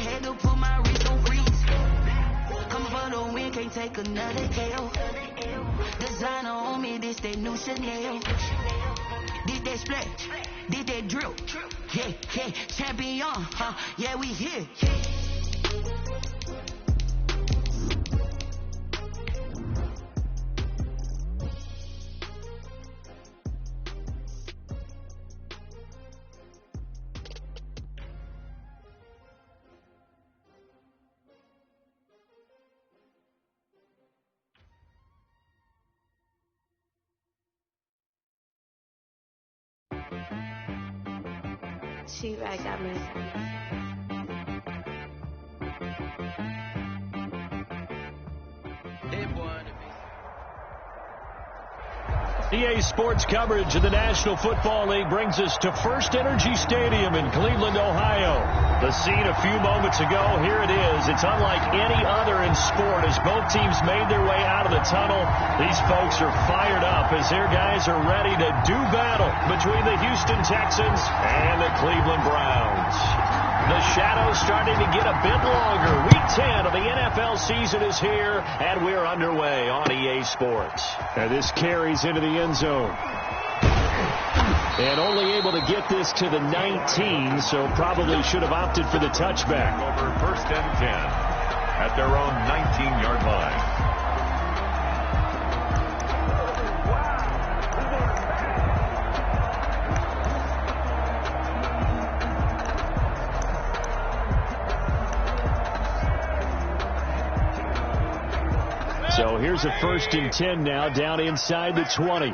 had to put my wrist on freeze. Come for the win, can't take another L. Designer on me, this that new Chanel. Did that splash, did that drill. Yeah, yeah, champion, yeah, we here. She-Rag got me. EA Sports coverage of the National Football League brings us to First Energy Stadium in Cleveland, Ohio. The scene a few moments ago, here it is. It's unlike any other in sport as both teams made their way out of the tunnel. These folks are fired up as their guys are ready to do battle between the Houston Texans and the Cleveland Browns. The shadow's starting to get a bit longer. Week 10 of the NFL season is here, and we're underway on EA Sports. And this carries into the end zone. And only able to get this to the 19, so probably should have opted for the touchback. Over 1st and 10 at their own 19-yard line. So here's a 1st and 10 now, down inside the 20.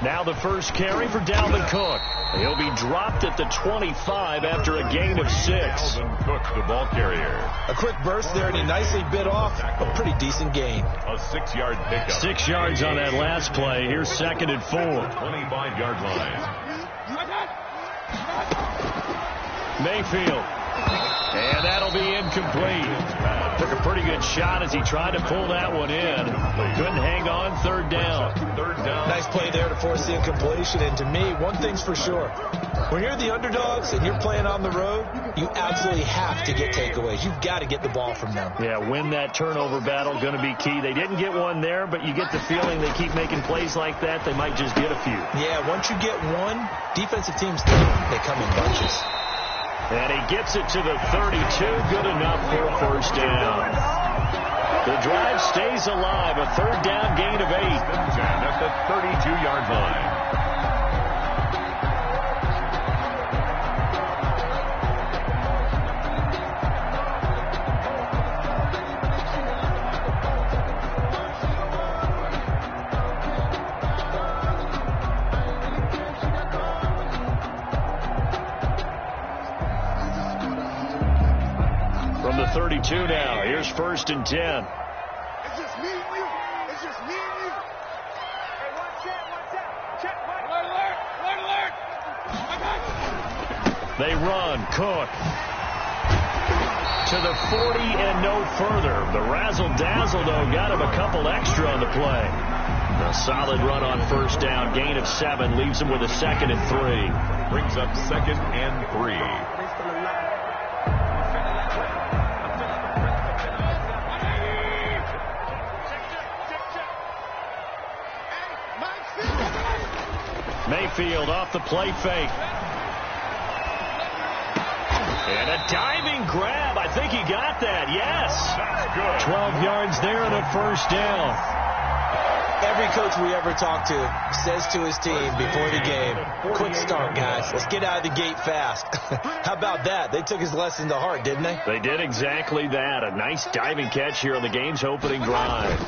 Now the first carry for Dalvin Cook. He'll be dropped at the 25 after a gain of 6. Dalvin Cook, the ball carrier. A quick burst there, and he nicely bit off a pretty decent gain. A 6-yard pickup. 6 yards on that last play. Here's 2nd and 4. 25-yard line. Mayfield. And that'll be incomplete. Took a pretty good shot as he tried to pull that one in. Couldn't hang on. 3rd down. Nice play there to force the incompletion. And to me, one thing's for sure. When you're the underdogs and you're playing on the road, you absolutely have to get takeaways. You've got to get the ball from them. Yeah, win that turnover battle, going to be key. They didn't get one there, but you get the feeling they keep making plays like that, they might just get a few. Yeah, once you get one, defensive teams, they come in bunches. And he gets it to the 32. Good enough for a 1st down. The drive stays alive. A 3rd down gain of 8. At the 32-yard line. From the 32 now, here's 1st and 10. It's just me and you. It's just me and you. Hey, watch out. Check, alert. They run. Cook to the 40 and no further. The razzle-dazzle, though, got him a couple extra on the play. A solid run on 1st down. Gain of 7 leaves him with a 2nd and 3. Brings up 2nd and 3. Mayfield off the play fake. And a diving grab. I think he got that. Yes. 12 yards there and a 1st down. Every coach we ever talk to says to his team before the game, quick start, guys. Let's get out of the gate fast. How about that? They took his lesson to heart, didn't they? They did exactly that. A nice diving catch here on the game's opening drive.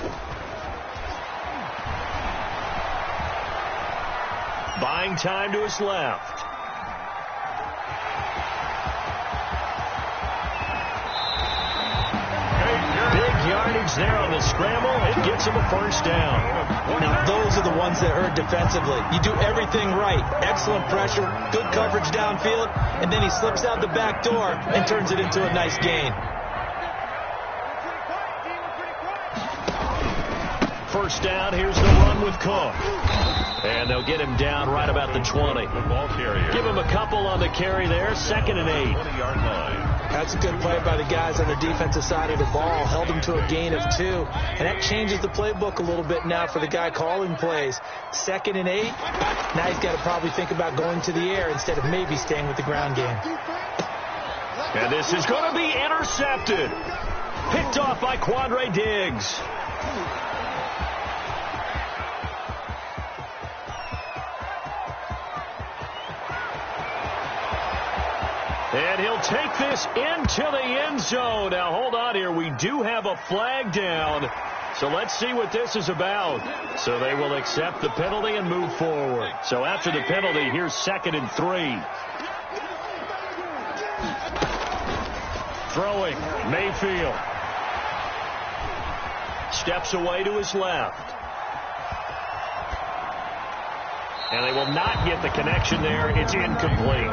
Buying time to his left. Big yardage there on the scramble. It gets him a 1st down. Now, those are the ones that hurt defensively. You do everything right. Excellent pressure, good coverage downfield, and then he slips out the back door and turns it into a nice gain. first down. Here's the run with Cook. And they'll get him down right about the 20. Give him a couple on the carry there. 2nd and 8. 20-yard line. That's a good play by the guys on the defensive side of the ball. Held him to a gain of 2. And that changes the playbook a little bit now for the guy calling plays. 2nd and 8. Now he's got to probably think about going to the air instead of maybe staying with the ground game. And this is going to be intercepted. Picked off by Quandre Diggs. And he'll take this into the end zone. Now, hold on here. We do have a flag down. So let's see what this is about. So they will accept the penalty and move forward. So after the penalty, here's 2nd and 3. Throwing, Mayfield. Steps away to his left. And they will not get the connection there. It's incomplete.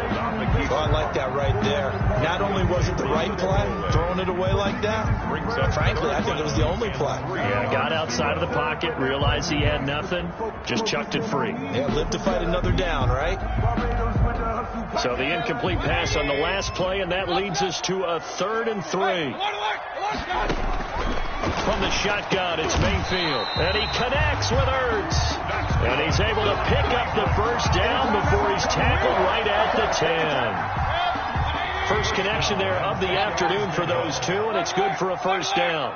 Oh, I like that right there. Not only was it the right play, throwing it away like that, but frankly, I think it was the only play. Yeah, got outside of the pocket, realized he had nothing, just chucked it free. Yeah, live to fight another down, right? So the incomplete pass on the last play, and that leads us to a 3rd and 3. From the shotgun, it's Mayfield. And he connects with Ertz. And he's able to pick up the first down before he's tackled right at the 10. First connection there of the afternoon for those two, and it's good for a first down.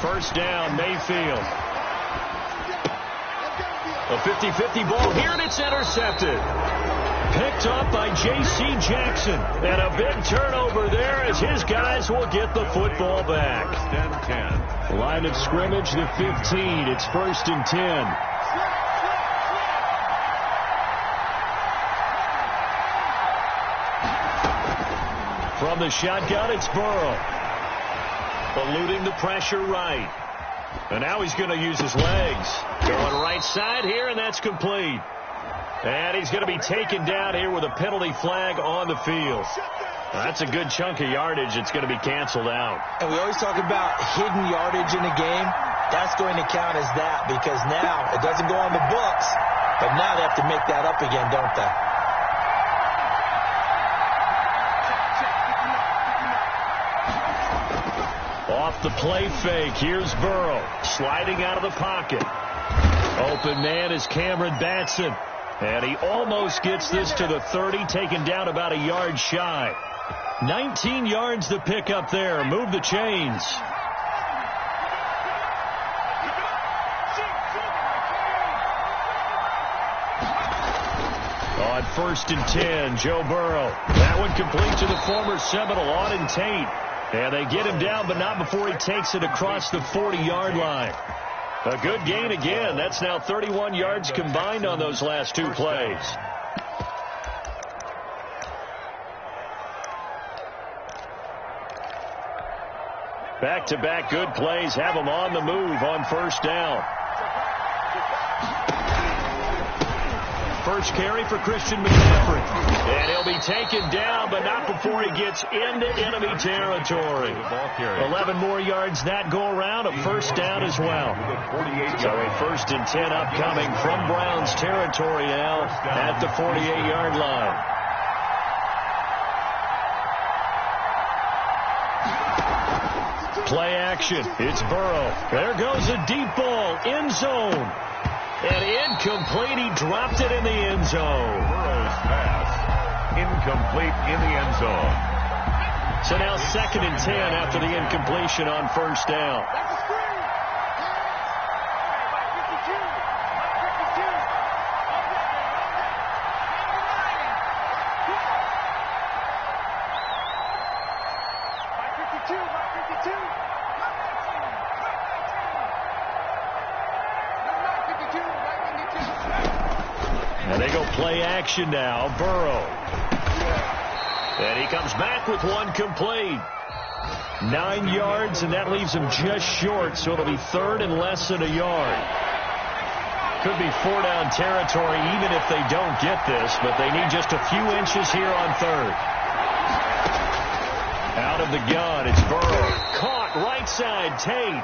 First down, Mayfield. A 50-50 ball here, and it's intercepted. Picked up by J.C. Jackson. And a big turnover there as his guys will get the football back. 10. Line of scrimmage, the 15. It's 1st and 10. From the shotgun, it's Burrow. Eluding the pressure right. And now he's going to use his legs. Going right side here, and that's complete. And he's going to be taken down here with a penalty flag on the field. That's a good chunk of yardage. It's going to be canceled out. And we always talk about hidden yardage in a game. That's going to count as that because now it doesn't go on the books, but now they have to make that up again, don't they? Off the play fake, here's Burrow sliding out of the pocket. Open man is Cameron Batson. And he almost gets this to the 30, taken down about a yard shy. 19 yards to pick up there. Move the chains. On 1st and 10, Joe Burrow. That one complete to the former Seminole, Auden Tate. And they get him down, but not before he takes it across the 40-yard line. A good gain again. That's now 31 yards combined on those last two plays. Back-to-back good plays have them on the move on 1st down. First carry for Christian McCaffrey. And he'll be taken down, but not before he gets into enemy territory. 11 more yards that go around, a first down as well. So a 1st and 10 upcoming from Browns territory now at the 48-yard line. Play action. It's Burrow. There goes a deep ball. End zone. And incomplete. He dropped it in the end zone. Burrow's pass. Incomplete in the end zone. So now 2nd and 10 after the incompletion on 1st down. And they go play action now. Burrow. And he comes back with one complete. 9 yards, and that leaves him just short, so it'll be 3rd and less than a yard. Could be 4-down territory even if they don't get this, but they need just a few inches here on 3rd. Out of the gun, it's Burrow. Caught right side, Tate.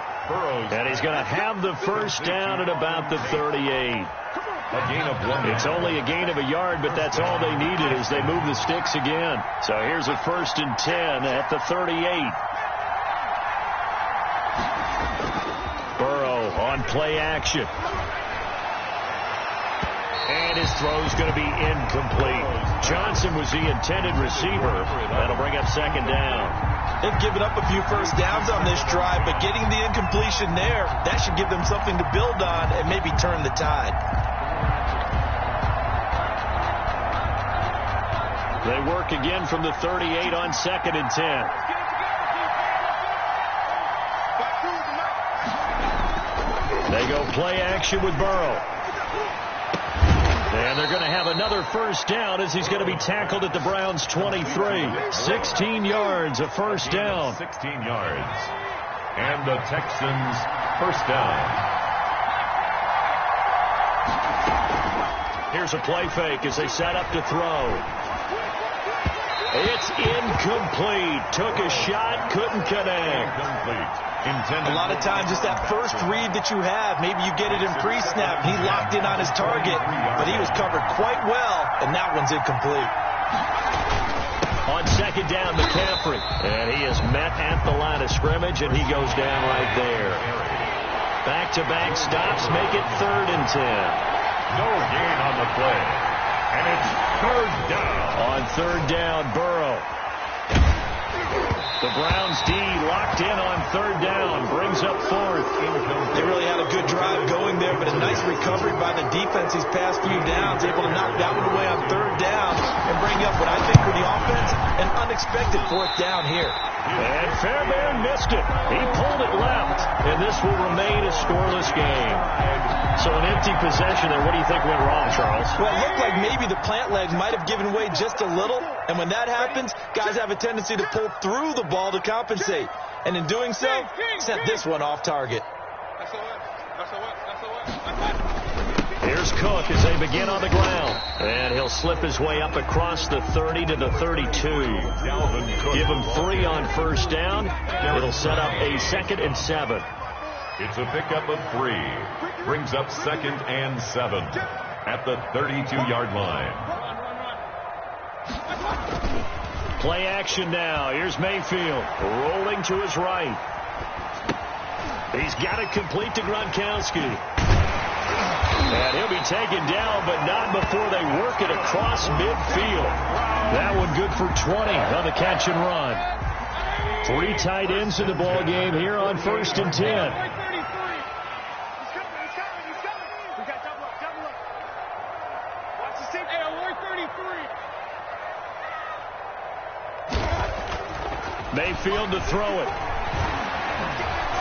And he's going to have the first down at about the 38. A gain of 1. It's only a gain of a yard, but that's all they needed as they move the sticks again. So here's a 1st and 10 at the 38. Burrow on play action. And his throw's going to be incomplete. Johnson was the intended receiver. That'll bring up 2nd down. They've given up a few first downs on this drive, but getting the incompletion there, that should give them something to build on and maybe turn the tide. They work again from the 38 on 2nd and 10. They go play action with Burrow. And they're going to have another first down as he's going to be tackled at the Browns' 23. 16 yards, a first down. 16 yards. And the Texans first down. Here's a play fake as they set up to throw. It's incomplete. Took a shot, couldn't connect. Incomplete. A lot of times it's that first read that you have. Maybe you get it in pre-snap. He locked in on his target, but he was covered quite well, and that one's incomplete. On 2nd down, McCaffrey. And he is met at the line of scrimmage, and he goes down right there. Back-to-back stops make it 3rd and 10. No gain on the play. And it's 3rd down. On 3rd down, Burrow. The Browns D locked in on 3rd down. Brings up 4th. They really had a good drive going there, but a nice recovery by the defense these past few downs. Able to knock that one away on 3rd down and bring up what I think for the offense, an unexpected 4th down here. And Fairbairn missed it. He pulled it left. And this will remain a scoreless game. So an empty possession there. What do you think went wrong, Charles? Well, it looked like maybe the plant leg might have given way just a little. And when that happens, guys have a tendency to pull through the ball to compensate. And in doing so, sent this one off target. Here's Cook as they begin on the ground. And he'll slip his way up across the 30 to the 32. Give him 3 on first down. It'll set up a 2nd and 7. It's a pickup of 3. Brings up 2nd and 7 at the 32-yard line. Play action now. Here's Mayfield rolling to his right. He's got it complete to Gronkowski. And he'll be taken down, but not before they work it across midfield. That one good for 20 on the catch and run. 3 tight ends in the ball game here on 1st and 10. Mayfield to throw it.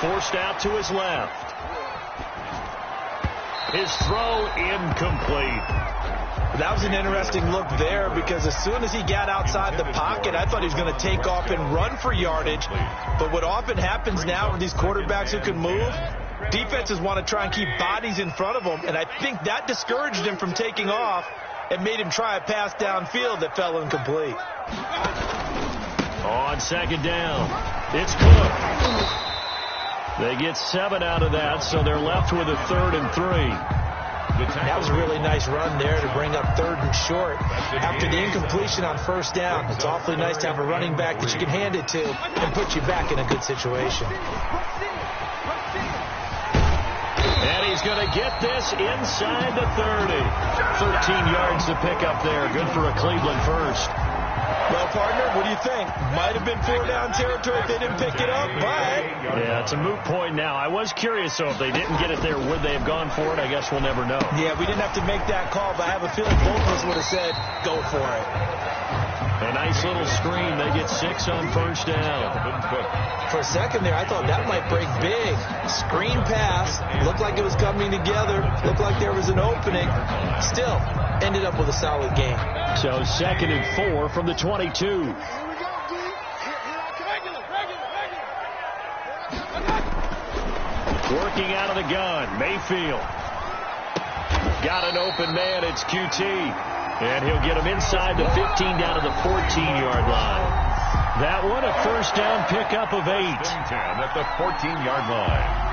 Forced out to his left. His throw incomplete. That was an interesting look there because as soon as he got outside the pocket, I thought he was going to take off and run for yardage. But what often happens now with these quarterbacks who can move, defenses want to try and keep bodies in front of them, and I think that discouraged him from taking off and made him try a pass downfield that fell incomplete. On 2nd down, it's Cook. They get 7 out of that, so they're left with a 3rd and 3. That was a really nice run there to bring up 3rd and short. After the incompletion on first down, it's awfully nice to have a running back that you can hand it to and put you back in a good situation. And he's going to get this inside the 30. 13 yards to pick up there. Good for a Cleveland first. Well, partner, what do you think? Might have been 4-down territory if they didn't pick it up, but... Yeah, it's a moot point now. I was curious, so if they didn't get it there, would they have gone for it? I guess we'll never know. Yeah, we didn't have to make that call, but I have a feeling both of us would have said, go for it. A nice little screen. They get 6 on first down. For a second there, I thought that might break big. Screen pass. Looked like it was coming together. Looked like there was an opening. Still, ended up with a solid game. So 2nd and 4 from the 22. Working out of the gun, Mayfield. Got an open man, it's QT. And he'll get him inside the 15 down to the 14-yard line. That one a first down pickup of 8. 10 at the 14-yard line.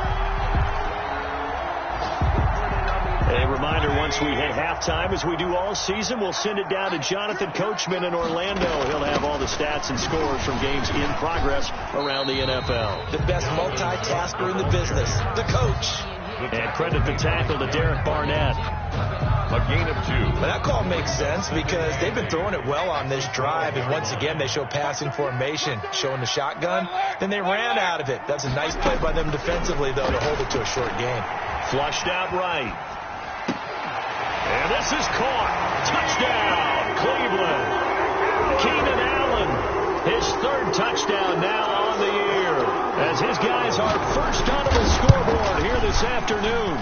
A reminder, once we hit halftime, as we do all season, we'll send it down to Jonathan Coachman in Orlando. He'll have all the stats and scores from games in progress around the NFL. The best multitasker in the business, the coach. And credit the tackle to Derek Barnett. A gain of 2. But that call makes sense because they've been throwing it well on this drive, and once again they show passing formation, showing the shotgun. Then they ran out of it. That's a nice play by them defensively, though, to hold it to a short gain. Flushed out right. And this is caught. Touchdown, Cleveland. Keenan Allen, his 3rd touchdown now on the year, as his guys are first on the scoreboard here this afternoon.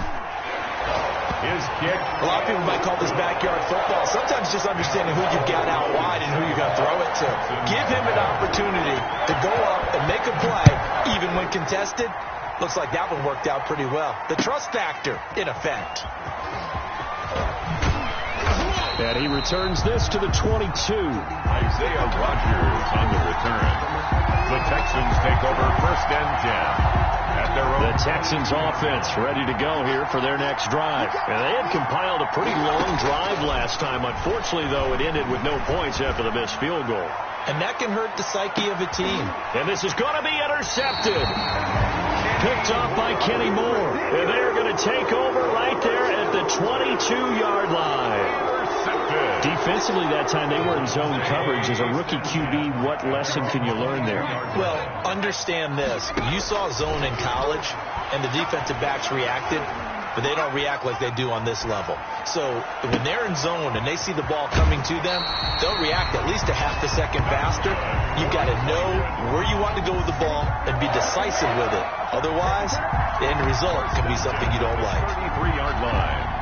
His kick. A lot of people might call this backyard football. Sometimes just understanding who you've got out wide and who you're going to throw it to. Give him an opportunity to go up and make a play, even when contested. Looks like that one worked out pretty well. The trust factor, in effect. And he returns this to the 22. Isaiah Rodgers on the return. The Texans take over 1st and 10. At their own. The Texans offense ready to go here for their next drive. And they had compiled a pretty long drive last time. Unfortunately, though, it ended with no points after the missed field goal. And that can hurt the psyche of a team. And this is going to be intercepted. Picked off by Kenny Moore. And they're going to take over right there at the 22-yard line. Defensively that time, they were in zone coverage. As a rookie QB, what lesson can you learn there? Well, understand this. You saw zone in college, and the defensive backs reacted, but they don't react like they do on this level. So when they're in zone and they see the ball coming to them, they'll react at least a half a second faster. You've got to know where you want to go with the ball and be decisive with it. Otherwise, the end result can be something you don't like. 33-yard line.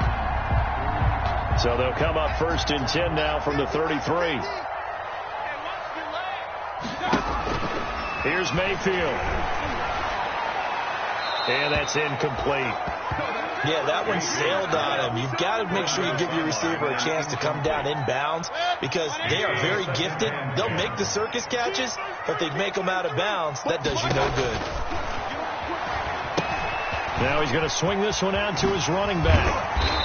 So they'll come up 1st and 10 now from the 33. Here's Mayfield. And that's incomplete. Yeah, that one sailed on him. You've got to make sure you give your receiver a chance to come down inbounds because they are very gifted. They'll make the circus catches, but if they make them out of bounds, that does you no good. Now he's going to swing this one out to his running back.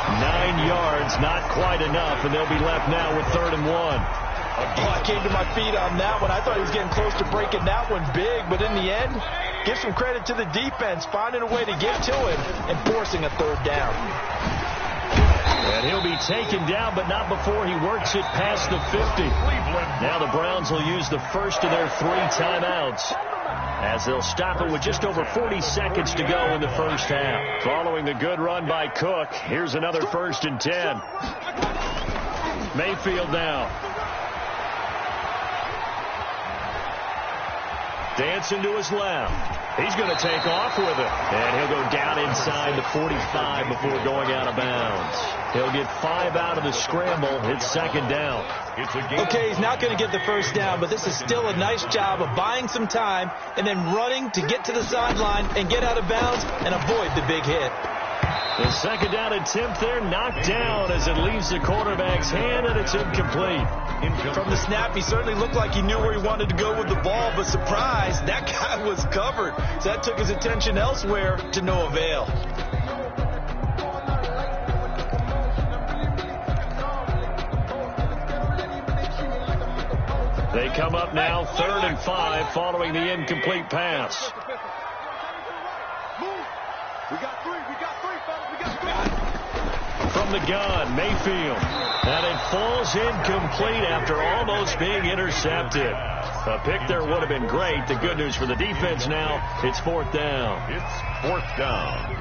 9 yards, not quite enough, and they'll be left now with 3rd and 1. Oh, I came to my feet on that one. I thought he was getting close to breaking that one big, but in the end, give some credit to the defense, finding a way to get to him and forcing a 3rd down. And he'll be taken down, but not before he works it past the 50. Now the Browns will use the first of their 3 timeouts, as they'll stop it with just over 40 seconds to go in the first half. Following the good run by Cook, here's another 1st and 10. Mayfield now. Dancing to his left. He's going to take off with it. And he'll go down inside the 45 before going out of bounds. He'll get 5 out of the scramble. It's 2nd down. Okay, he's not going to get the 1st down, but this is still a nice job of buying some time and then running to get to the sideline and get out of bounds and avoid the big hit. The 2nd down attempt there knocked down as it leaves the quarterback's hand, and it's incomplete. From the snap, he certainly looked like he knew where he wanted to go with the ball, but surprise, that guy was covered. So that took his attention elsewhere to no avail. They come up now 3rd and 5 following the incomplete pass. We got 3, fellas, we got 3. From the gun, Mayfield. And it falls incomplete after almost being intercepted. A pick there would have been great. The good news for the defense now, it's 4th down. It's 4th down.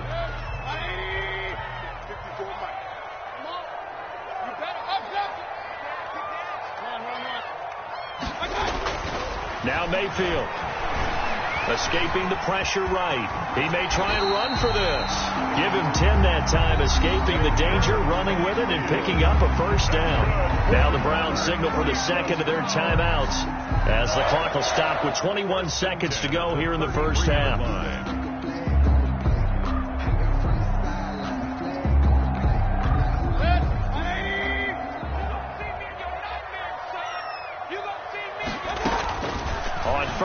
Now Mayfield. Escaping the pressure right. He may try and run for this. Give him 10 that time, escaping the danger, running with it, and picking up a 1st down. Now the Browns signal for the 2nd of their timeouts, as the clock will stop with 21 seconds to go here in the first half.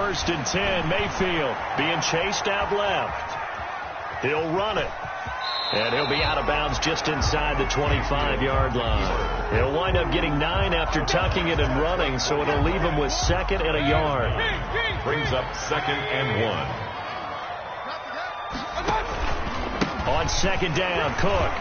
first and 10. Mayfield being chased out left. He'll run it. And he'll be out of bounds just inside the 25-yard line. He'll wind up getting 9 after tucking it and running, so it'll leave him with 2nd and a yard. Brings up 2nd and 1. On 2nd down, Cook.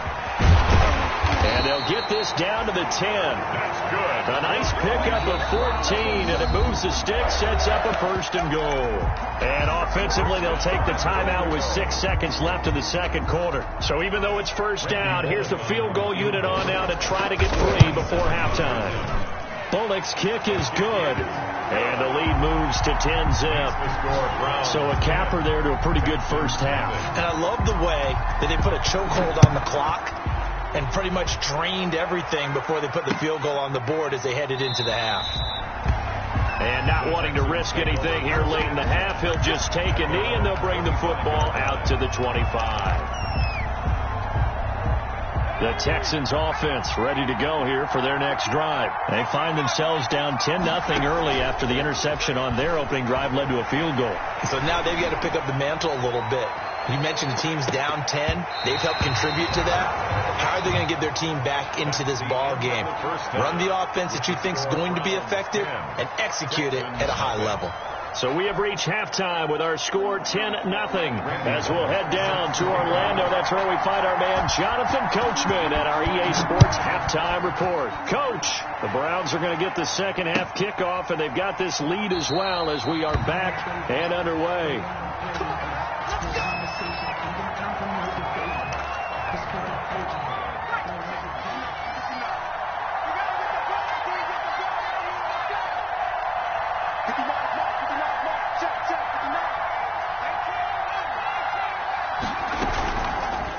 And they'll get this down to the 10. That's good. A nice pickup of 14, and it moves the stick, sets up a 1st and goal. And offensively, they'll take the timeout with 6 seconds left in the second quarter. So even though it's 1st down, here's the field goal unit on now to try to get 3 before halftime. Bullock's kick is good. And the lead moves to 10-zip. So a capper there to a pretty good first half. And I love the way that they put a chokehold on the clock and pretty much drained everything before they put the field goal on the board as they headed into the half. And not wanting to risk anything here late in the half, he'll just take a knee and they'll bring the football out to the 25. The Texans offense ready to go here for their next drive. They find themselves down 10-0 early after the interception on their opening drive led to a field goal. So now they've got to pick up the mantle a little bit. You mentioned the team's down 10. They've helped contribute to that. How are they going to get their team back into this ball game? Run the offense that you think is going to be effective and execute it at a high level. So we have reached halftime with our score 10-0. As we'll head down to Orlando, that's where we find our man Jonathan Coachman at our EA Sports Halftime Report. Coach, the Browns are going to get the second half kickoff, and they've got this lead as well as we are back and underway.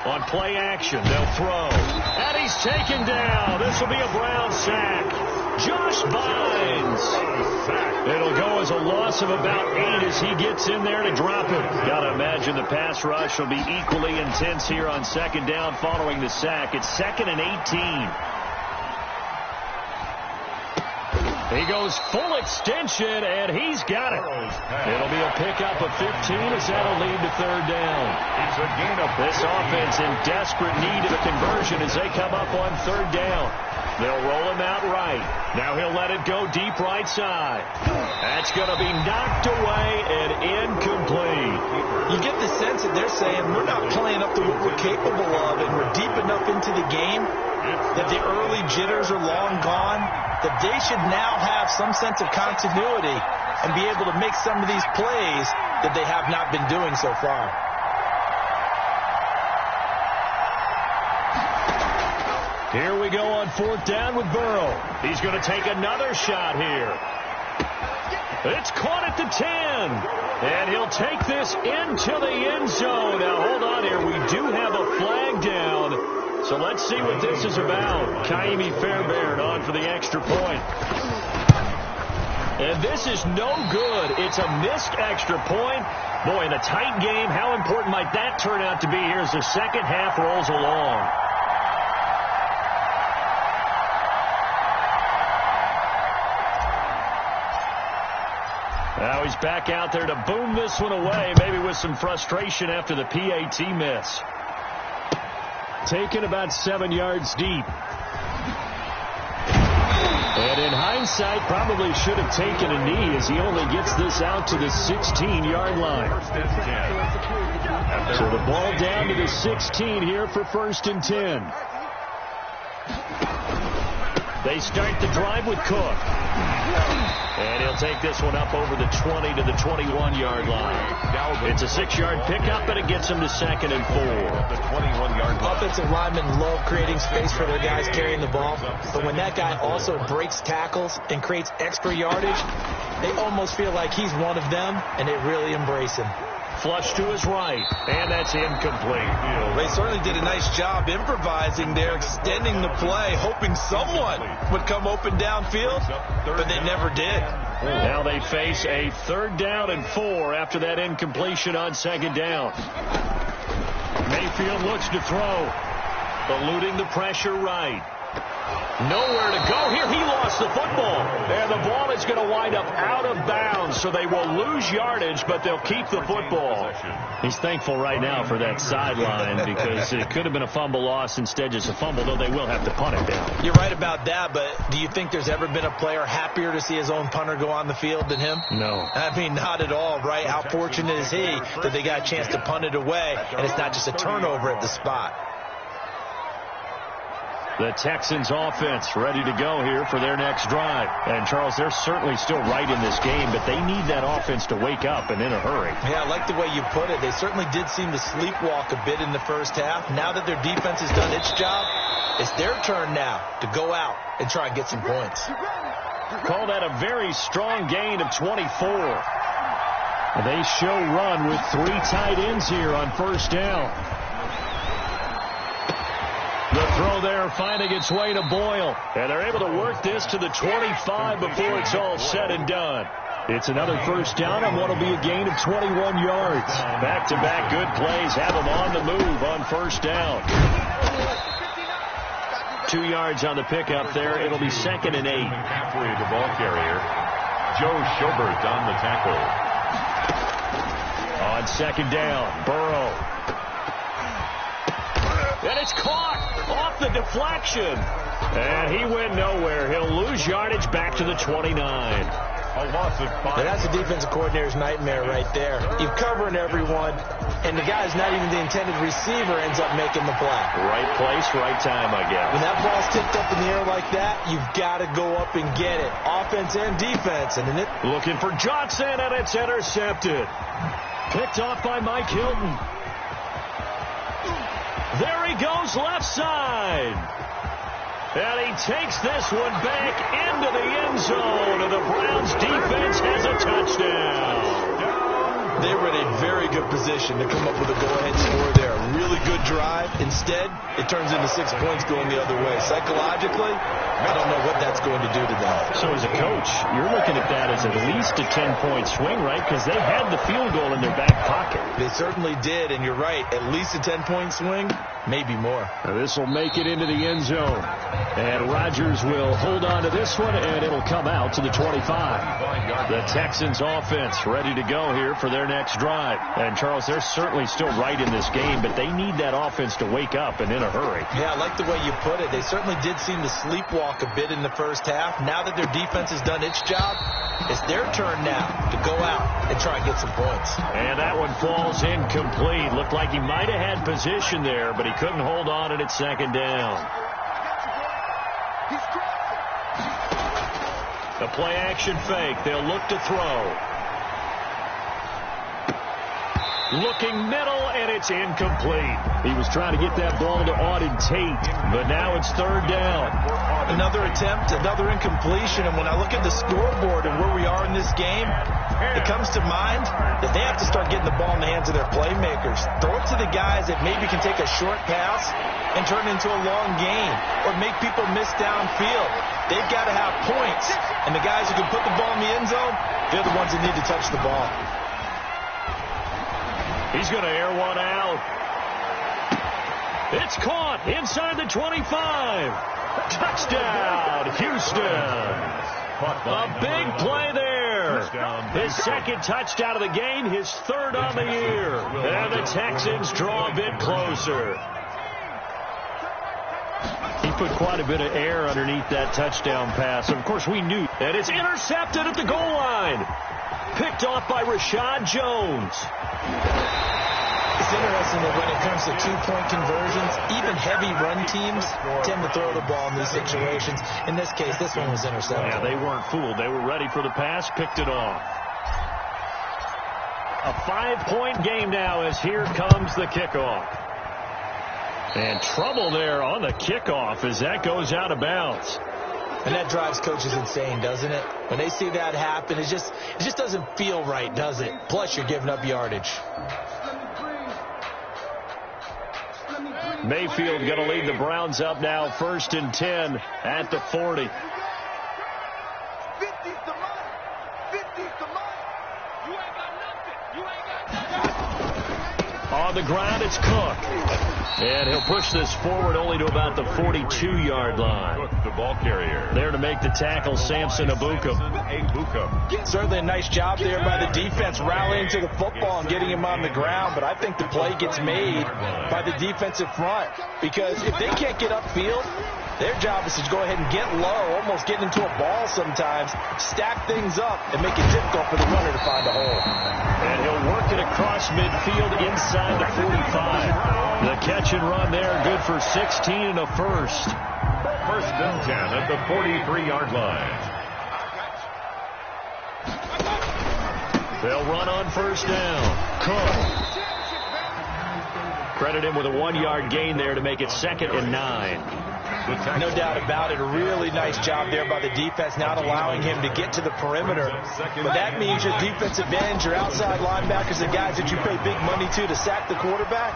On play action, they'll throw. And he's taken down. This will be a Brown sack. Josh Bynes. It'll go as a loss of about 8 as he gets in there to drop it. Gotta imagine the pass rush will be equally intense here on 2nd down following the sack. It's 2nd and 18. He goes full extension, and he's got it. It'll be a pickup of 15 as that'll lead to 3rd down. It's a gain of this offense in desperate need of a conversion as they come up on 3rd down. They'll roll him out right. Now he'll let it go deep right side. That's going to be knocked away and incomplete. You get the sense that they're saying we're not playing up to what we're capable of, and we're deep enough into the game that the early jitters are long gone, that they should now have some sense of continuity and be able to make some of these plays that they have not been doing so far. Here we go on 4th down with Burrow. He's going to take another shot here. It's caught at the 10. And he'll take this into the end zone. Now, hold on here. We do have a flag down. So let's see what this is about. Kaimi Fairbairn on for the extra point. And this is no good. It's a missed extra point. Boy, in a tight game, how important might that turn out to be here as the second half rolls along? Now he's back out there to boom this one away, maybe with some frustration after the PAT miss. Taken about 7 yards deep. And in hindsight, probably should have taken a knee as he only gets this out to the 16-yard line. So the ball down to the 16 here for 1st and 10. They start the drive with Cook. And he'll take this one up over the 20 to the 21-yard line. It's a 6-yard pickup, and it gets him to 2nd and 4. The 21-yard line. Offensive linemen love creating space for their guys carrying the ball. But when that guy also breaks tackles and creates extra yardage, they almost feel like he's one of them, and they really embrace him. Flush to his right, and that's incomplete. They certainly did a nice job improvising there, extending the play, hoping someone would come open downfield, but they never did. Now they face a 3rd down and 4 after that incompletion on 2nd down. Mayfield looks to throw, eluding the pressure right. Nowhere to go here. He lost the football. And the ball is going to wind up out of bounds, so they will lose yardage, but they'll keep the football. He's thankful right now for that sideline because it could have been a fumble loss, instead just a fumble, though they will have to punt it down. You're right about that, but do you think there's ever been a player happier to see his own punter go on the field than him? No. I mean, not at all, right? How fortunate is he that they got a chance to punt it away, and it's not just a turnover at the spot. The Texans offense ready to go here for their next drive. And, Charles, they're certainly still right in this game, but they need that offense to wake up and in a hurry. Yeah, I like the way you put it. They certainly did seem to sleepwalk a bit in the first half. Now that their defense has done its job, it's their turn now to go out and try and get some points. Call that a very strong gain of 24. They show run with 3 tight ends here on first down. The throw there finding its way to Boyle. And they're able to work this to the 25 before it's all said and done. It's another first down on what will be a gain of 21 yards. Back-to-back good plays have them on the move on first down. 2 yards on the pickup there. It'll be 2nd and 8. Halfway the ball carrier. Joe Schobert on the tackle. On second down, Burrow. And it's caught off the deflection. And he went nowhere. He'll lose yardage back to the 29. A loss of 5. And that's a defensive coordinator's nightmare right there. You're covering everyone, and the guy's not even the intended receiver ends up making the play. Right place, right time, I guess. When that ball's tipped up in the air like that, you've got to go up and get it. Offense and defense. And then looking for Johnson, and it's intercepted. Picked off by Mike Hilton. There he goes, left side. And he takes this one back into the end zone, and the Browns defense has a touchdown. they were in a very good position to come up with a go-ahead score there. A really good drive. Instead, it turns into 6 points going the other way. Psychologically, I don't know what that's going to do to them. So as a coach, you're looking at that as at least a 10-point swing, right? Because they had the field goal in their back pocket. They certainly did, and you're right. At least a 10-point swing, maybe more. This will make it into the end zone. And Rodgers will hold on to this one, and it'll come out to the 25. The Texans offense ready to go here for their next drive. And, Charles, they're certainly still right in this game, but they need that offense to wake up and in a hurry. Yeah, I like the way you put it. They certainly did seem to sleepwalk a bit in the first half. Now that their defense has done its job, it's their turn now to go out and try and get some points. And that one falls incomplete. Looked like he might have had position there, but he couldn't hold on at its second down. The play-action fake. They'll look to throw. Looking middle, and it's incomplete. He was trying to get that ball to Auden Tate, but now it's third down. Another attempt, another incompletion, and when I look at the scoreboard and where we are in this game, it comes to mind that they have to start getting the ball in the hands of their playmakers. Throw it to the guys that maybe can take a short pass and turn it into a long gain or make people miss downfield. They've got to have points, and the guys who can put the ball in the end zone, they're the ones that need to touch the ball. He's going to air one out. It's caught inside the 25. Touchdown, Houston. A big play there. His second touchdown of the game, his third on the year. And the Texans draw a bit closer. He put quite a bit of air underneath that touchdown pass. Of course, we knew. And it's intercepted at the goal line. Picked off by Rashad Jones. It's interesting that when it comes to two-point conversions, even heavy run teams tend to throw the ball in these situations. In this case, this one was intercepted. Yeah, they weren't fooled. They were ready for the pass, picked it off. A 5-point game now as here comes the kickoff. And trouble there on the kickoff as that goes out of bounds. And that drives coaches insane, doesn't it? When they see that happen, it just doesn't feel right, does it? Plus, you're giving up yardage. Mayfield going to lead the Browns up now, 1st and 10 at the 40. 50's the money. 50's the money. You ain't got nothing. You ain't got nothing. On on the ground. It's Cook. And he'll push this forward only to about the 42-yard line. Cook, the ball carrier. There to make the tackle, Samson Abukum. Certainly a nice job there by the defense rallying to the football and getting him on the ground, but I think the play gets made by the defensive front because if they can't get upfield, their job is to go ahead and get low, almost get into a ball sometimes, stack things up, and make it difficult for the runner to find a hole. And he'll work it across midfield inside the 45. The catch and run there, good for 16 and a first. First and 10 at the 43-yard line. They'll run on first down. Cook. Credit him with a 1-yard gain there to make it 2nd and 9. No doubt about it. A really nice job there by the defense, not allowing him to get to the perimeter. But that means your defensive ends, your outside linebackers, the guys that you pay big money to sack the quarterback,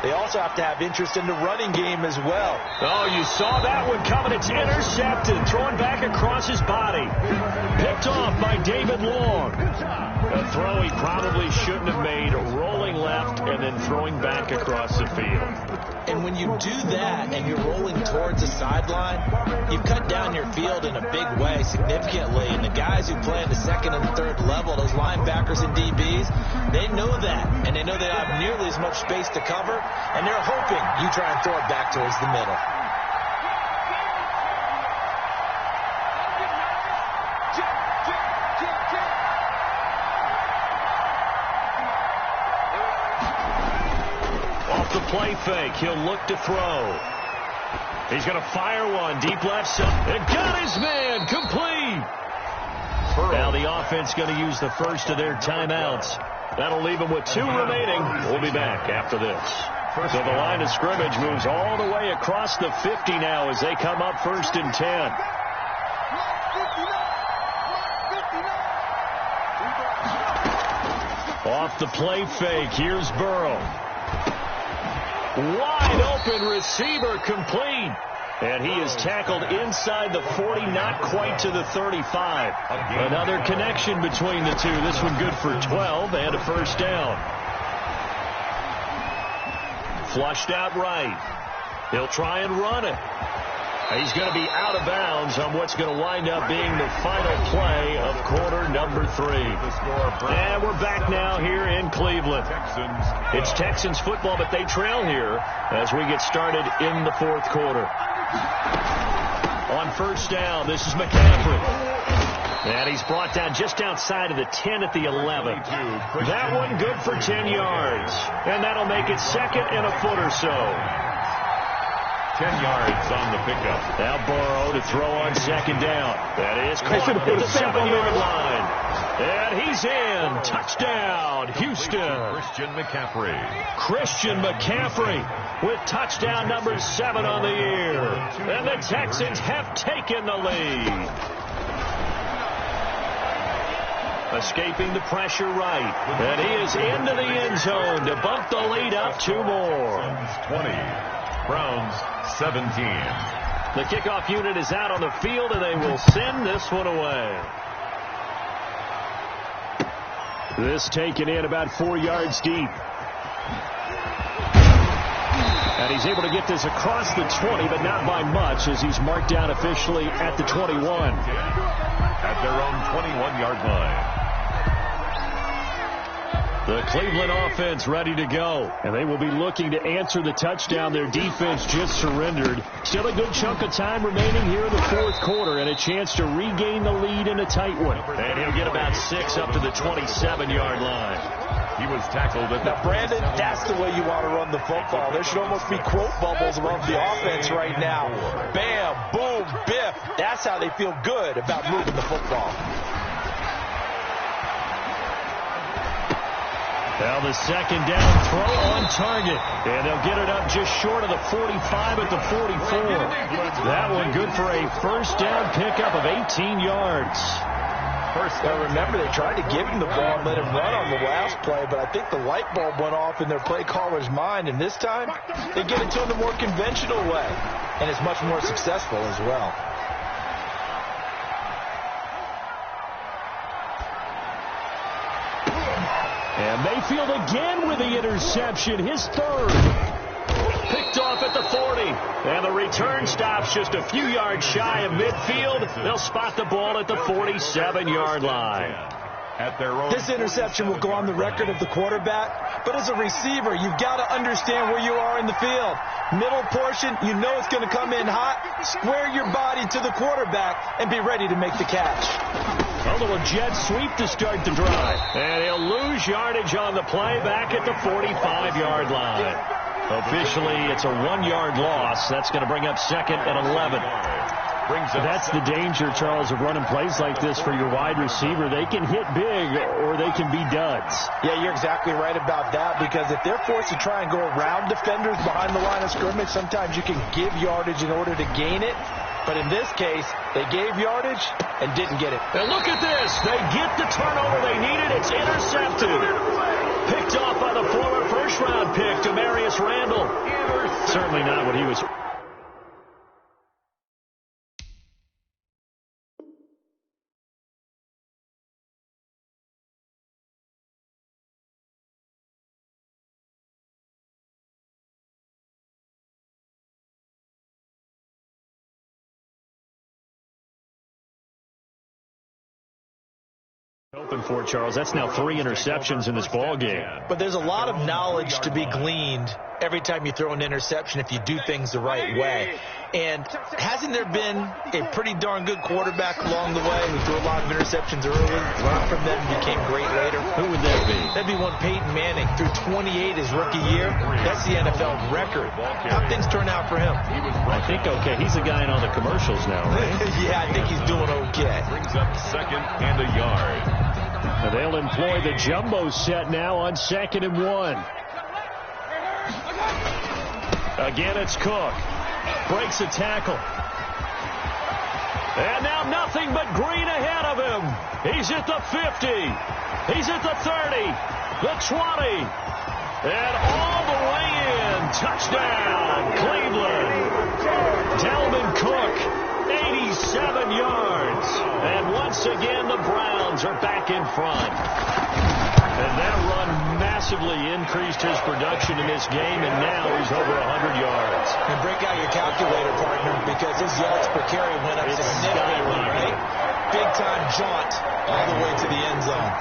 they also have to have interest in the running game as well. Oh, you saw that one coming. It's intercepted. Thrown back across his body. Picked off by David Long. A throw he probably shouldn't have made. Rolling left and then throwing back across the field. And when you do that and you're rolling towards the sideline, you cut down your field in a big way significantly. And the guys who play in the 2nd and 3rd level, those linebackers and DBs, they know that. And they know they don't have nearly as much space to cover. And they're hoping you try and throw it back towards the middle. Off the play fake, he'll look to throw. He's going to fire one deep left side. It got his man complete. Now the offense going to use the first of their timeouts. That'll leave them with 2 remaining. We'll be back after this. So the line of scrimmage moves all the way across the 50 now as they come up 1st and 10. Off the play fake, here's Burrow. Wide open receiver complete. And he is tackled inside the 40, not quite to the 35. Another connection between the two. This one good for 12 and a first down. Flushed out right. He'll try and run it. He's going to be out of bounds on what's going to wind up being the final play of quarter number 3. And we're back now here in Cleveland. It's Texans football, but they trail here as we get started in the 4th quarter. On first down, this is McCaffrey. And he's brought down just outside of the 10 at the 11. That one good for 10 yards. And that'll make it 2nd and a foot or so. 10 yards on the pickup. Now Burrow to throw on 2nd down. That is caught at the 7-yard line. And he's in. Touchdown, Houston. Christian McCaffrey with touchdown number 7 on the year. And the Texans have taken the lead. Escaping the pressure right. And he is into the end zone to bump the lead up 2 more. 20. Browns 17. The kickoff unit is out on the field, and they will send this one away. This taken in about 4 yards deep. And he's able to get this across the 20, but not by much, as he's marked down officially at the 21. At their own 21-yard line. The Cleveland offense ready to go. And they will be looking to answer the touchdown their defense just surrendered. Still a good chunk of time remaining here in the 4th quarter and a chance to regain the lead in a tight one. And he'll get about 6 up to the 27-yard line. He was tackled at the... Now, Brandon, that's the way you want to run the football. There should almost be quote bubbles above the offense right now. Bam, boom, biff. That's how they feel good about moving the football. Now the 2nd down throw on target. And they'll get it up just short of the 45 at the 44. That one good for a first down pickup of 18 yards. Now remember, they tried to give him the ball and let him run on the last play, but I think the light bulb went off in their play caller's mind, and this time they get it to him the more conventional way, and it's much more successful as well. And Mayfield again with the interception, his third. Picked off at the 40. And the return stops just a few yards shy of midfield. They'll spot the ball at the 47-yard line. This interception will go on the record of the quarterback, but as a receiver, you've got to understand where you are in the field. Middle portion, you know it's going to come in hot. Square your body to the quarterback and be ready to make the catch. A little jet sweep to start the drive. And he'll lose yardage on the play back at the 45-yard line. Officially, it's a 1-yard loss. That's going to bring up 2nd and 11. That's the danger, Charles, of running plays like this for your wide receiver. They can hit big or they can be duds. Yeah, you're exactly right about that, because if they're forced to try and go around defenders behind the line of scrimmage, sometimes you can give yardage in order to gain it. But in this case, they gave yardage and didn't get it. And look at this. They get the turnover they needed. It's intercepted. Picked off by the former first-round pick, Demarius Randall. Certainly not what he was. Open for Charles. That's now 3 interceptions in this ball game. But there's a lot of knowledge to be gleaned every time you throw an interception if you do things the right way. And hasn't there been a pretty darn good quarterback along the way who threw a lot of interceptions early, learned from them, and became great later? Who would that be? That'd be one Peyton Manning. Threw 28 his rookie year. That's the NFL record. How'd things turn out for him? I think okay. He's the guy in all the commercials now, right? Yeah, I think he's doing okay. Brings up 2nd and a yard. And they'll employ the jumbo set now on 2nd and 1. Again, it's Cook. Breaks a tackle. And now nothing but green ahead of him. He's at the 50. He's at the 30. The 20. And all the way in. Touchdown, Cleveland. Dalvin Cook, 87 yards. And once again, the Browns are back in front. And that run massively increased his production in this game, and now he's over 100 yards. And break out your calculator, partner, because his yards per carry went up significantly, right? Big-time jaunt all the way to the end zone.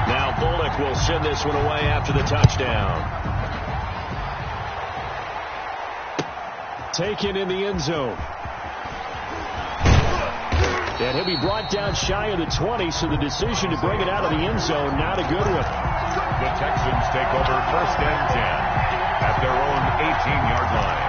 Now Bullock will send this one away after the touchdown. Taken in the end zone. And he'll be brought down shy of the 20, so the decision to bring it out of the end zone, not a good one. The Texans take over 1st and 10 at their own 18-yard line.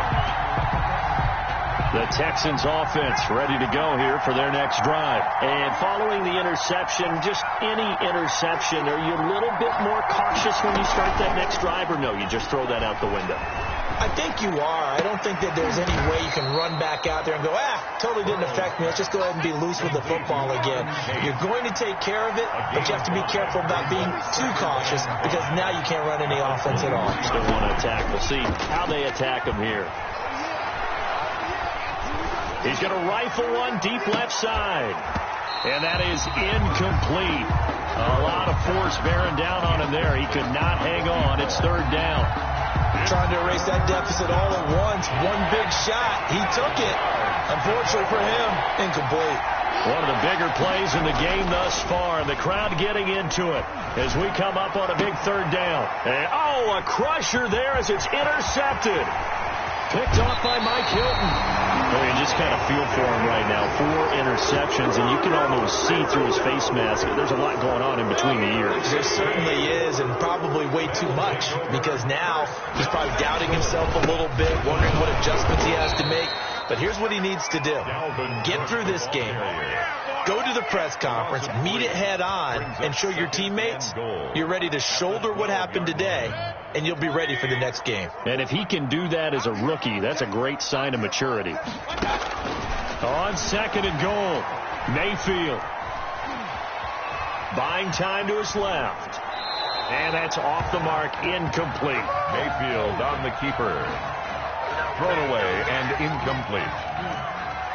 The Texans offense ready to go here for their next drive. And following the interception, just any interception, are you a little bit more cautious when you start that next drive, or no, you just throw that out the window? I think you are. I don't think that there's any way you can run back out there and go, totally didn't affect me. Let's just go ahead and be loose with the football again. You're going to take care of it, but you have to be careful about being too cautious, because now you can't run any offense at all. Still want to attack. We'll see how they attack him here. He's going to rifle one deep left side. And that is incomplete. A lot of force bearing down on him there. He could not hang on. It's 3rd down. Trying to erase that deficit all at once. One big shot. He took it. Unfortunately for him, incomplete. One of the bigger plays in the game thus far. The crowd getting into it as we come up on a big 3rd down. And, a crusher there as it's intercepted. Picked off by Mike Hilton. Well, you just kind of feel for him right now. 4 interceptions, and you can almost see through his face mask. There's a lot going on in between the ears. There certainly is, and probably way too much, because now he's probably doubting himself a little bit, wondering what adjustments he has to make. But here's what he needs to do. Get through this game. Go to the press conference, meet it head on, and show your teammates you're ready to shoulder what happened today, and you'll be ready for the next game. And if he can do that as a rookie, that's a great sign of maturity. On 2nd and goal, Mayfield. Buying time to his left. And that's off the mark, incomplete. Mayfield on the keeper. Thrown away and incomplete.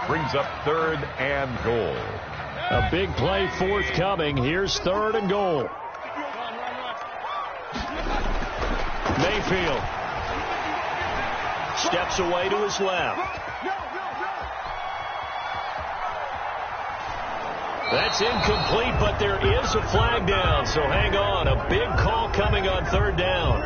Brings up 3rd and goal. A big play forthcoming. Here's 3rd and goal. Mayfield steps away to his left. That's incomplete, but there is a flag down, so hang on. A big call coming on 3rd down.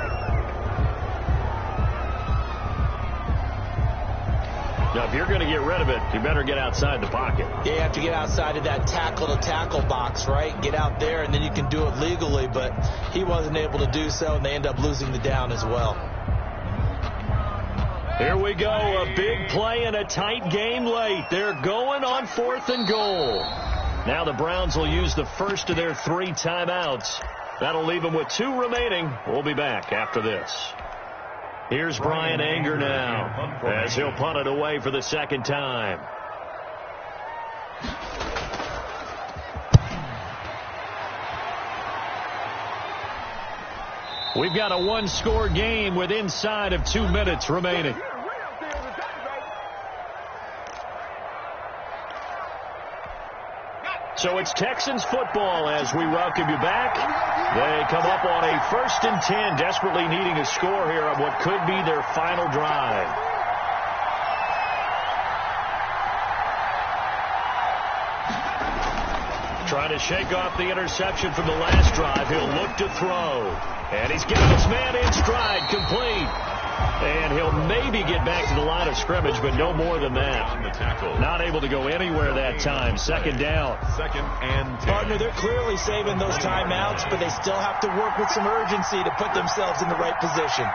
Now, if you're going to get rid of it, you better get outside the pocket. Yeah, you have to get outside of that tackle-to-tackle box, right? Get out there, and then you can do it legally, but he wasn't able to do so, and they end up losing the down as well. Here we go, a big play in a tight game late. They're going on 4th and goal. Now the Browns will use the first of their 3 timeouts. That'll leave them with 2 remaining. We'll be back after this. Here's Brian Anger now as he'll punt it away for the 2nd time. We've got a 1-score game with inside of 2 minutes remaining. So it's Texans football as we welcome you back. They come up on a 1st and 10, desperately needing a score here on what could be their final drive. Trying to shake off the interception from the last drive. He'll look to throw. And he's got his man in stride, complete. And he'll maybe get back to the line of scrimmage, but no more than that. Not able to go anywhere that time. 2nd down. 2nd and 10. Partner, they're clearly saving those timeouts, but they still have to work with some urgency to put themselves in the right position.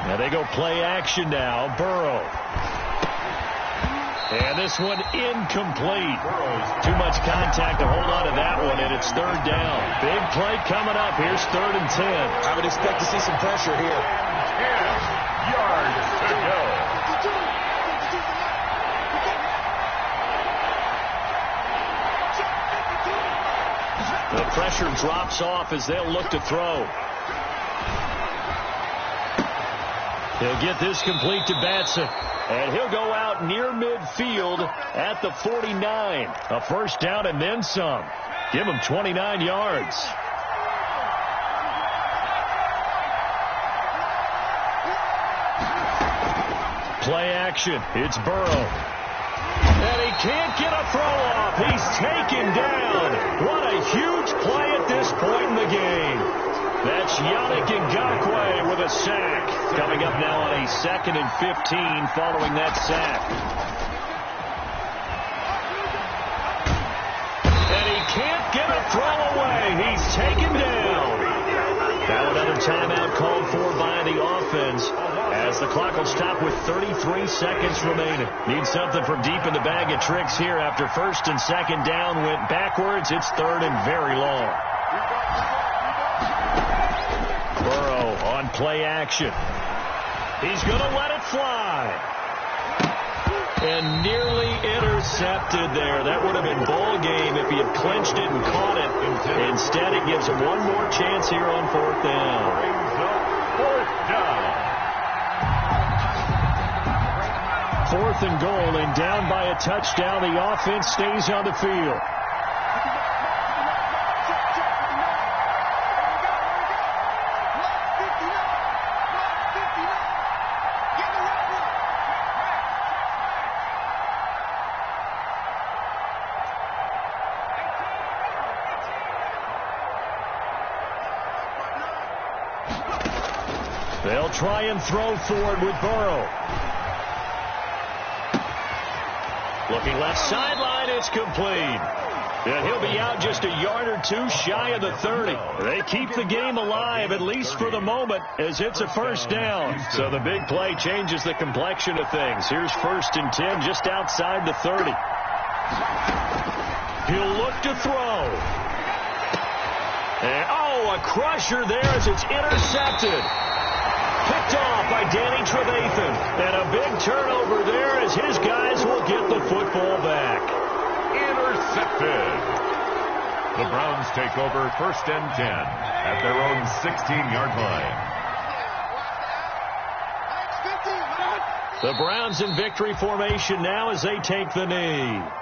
Now they go play action now. Burrow. And this one incomplete. Too much contact to hold on to that one, and it's 3rd down. Big play coming up. Here's 3rd and 10. I would expect to see some pressure here. 10 yards to go. The pressure drops off as they'll look to throw. He'll get this complete to Batson. And he'll go out near midfield at the 49. A 1st down and then some. Give him 29 yards. Play action. It's Burrow. And he can't get a throw off. He's taken down. What a huge play at this point in the game. That's Yannick Ngakoue with a sack. Coming up now on a 2nd and 15 following that sack. And he can't get a throw away. He's taken down. Now another timeout called for by the offense as the clock will stop with 33 seconds remaining. Need something from deep in the bag of tricks here after 1st and 2nd down went backwards. It's 3rd and very long. Burrow on play action. He's going to let it fly. And nearly intercepted there. That would have been ball game if he had clinched it and caught it. Instead, it gives him one more chance here on 4th down. 4th down. 4th and goal, and down by a touchdown. The offense stays on the field. They'll try and throw forward with Burrow. Looking left sideline, it's complete. And he'll be out just a yard or 2 shy of the 30. They keep the game alive, at least for the moment, as it's a 1st down. So the big play changes the complexion of things. Here's 1st and 10 just outside the 30. He'll look to throw. And, a crusher there as it's intercepted. Picked off by Danny Trevathan. And a big turnover there as his guys will get the football back. Intercepted. The Browns take over 1st and 10 at their own 16-yard line. The Browns in victory formation now as they take the knee.